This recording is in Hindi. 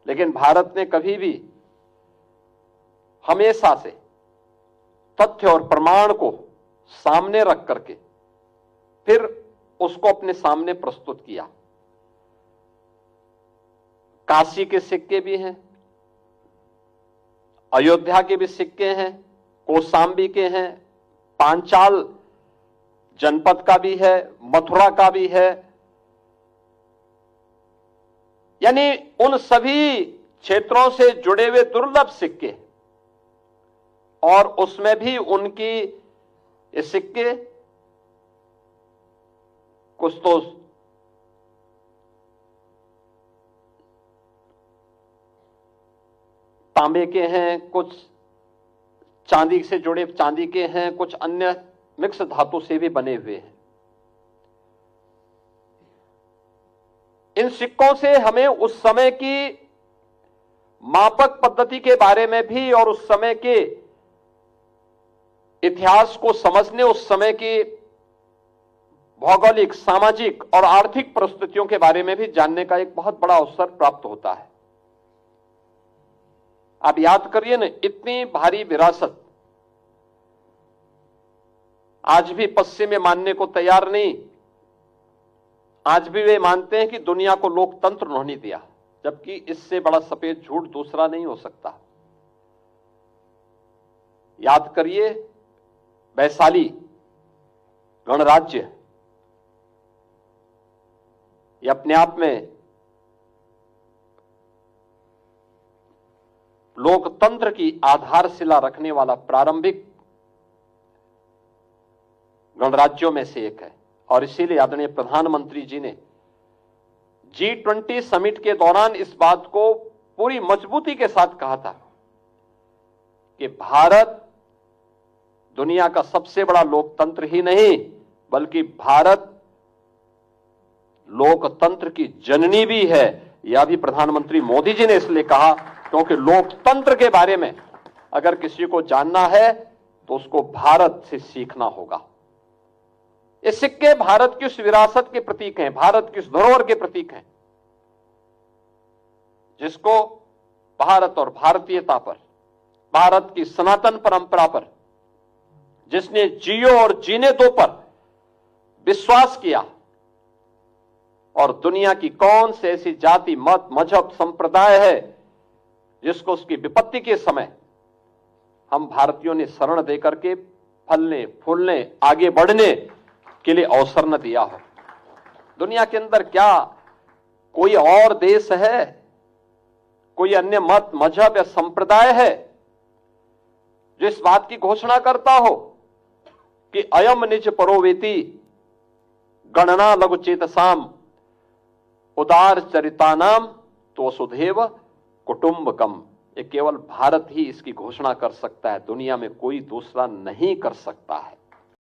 लेकिन भारत ने कभी भी हमेशा से तथ्य और प्रमाण को सामने रख करके फिर उसको अपने सामने प्रस्तुत किया। काशी के सिक्के भी हैं, अयोध्या के भी सिक्के हैं, कौशाम्बी के हैं, पांचाल जनपद का भी है, मथुरा का भी है। यानी उन सभी क्षेत्रों से जुड़े हुए दुर्लभ सिक्के, और उसमें भी उनकी ये सिक्के कुछ तो तांबे के हैं, कुछ चांदी से जुड़े चांदी के हैं, कुछ अन्य मिक्स धातु से भी बने हुए हैं। इन सिक्कों से हमें उस समय की मापक पद्धति के बारे में भी और उस समय के इतिहास को समझने, उस समय की भौगोलिक, सामाजिक और आर्थिक परिस्थितियों के बारे में भी जानने का एक बहुत बड़ा अवसर प्राप्त होता है। आप याद करिए ना, इतनी भारी विरासत आज भी पश्चिम में मानने को तैयार नहीं। आज भी वे मानते हैं कि दुनिया को लोकतंत्र उन्होंने दिया, जबकि इससे बड़ा सफेद झूठ दूसरा नहीं हो सकता। याद करिए, वैशाली गणराज्य, ये अपने आप में लोकतंत्र की आधारशिला रखने वाला प्रारंभिक गणराज्यों में से एक है। और इसीलिए आदरणीय प्रधानमंत्री जी ने G20 समिट के दौरान इस बात को पूरी मजबूती के साथ कहा था कि भारत दुनिया का सबसे बड़ा लोकतंत्र ही नहीं, बल्कि भारत लोकतंत्र की जननी भी है। यह भी प्रधानमंत्री मोदी जी ने इसलिए कहा क्योंकि लोकतंत्र के बारे में अगर किसी को जानना है तो उसको भारत से सीखना होगा। ये सिक्के भारत की उस विरासत के प्रतीक हैं, भारत की उस धरोहर के प्रतीक हैं, जिसको भारत और भारतीयता पर, भारत की सनातन परंपरा पर जिसने जियो और जीने दो पर विश्वास किया, और दुनिया की कौन से ऐसी जाति, मत, मजहब, संप्रदाय है जिसको उसकी विपत्ति के समय हम भारतीयों ने शरण देकर के फलने, फूलने, आगे बढ़ने के लिए अवसर न दिया हो। दुनिया के अंदर क्या कोई और देश है, कोई अन्य मत, मजहब या संप्रदाय है जो इस बात की घोषणा करता हो कि अयम निज परोवेति गणना लघु चेतसाम उदार चरितानाम तो वसुधैव कुटुंबकम। ये केवल भारत ही इसकी घोषणा कर सकता है, दुनिया में कोई दूसरा नहीं कर सकता है।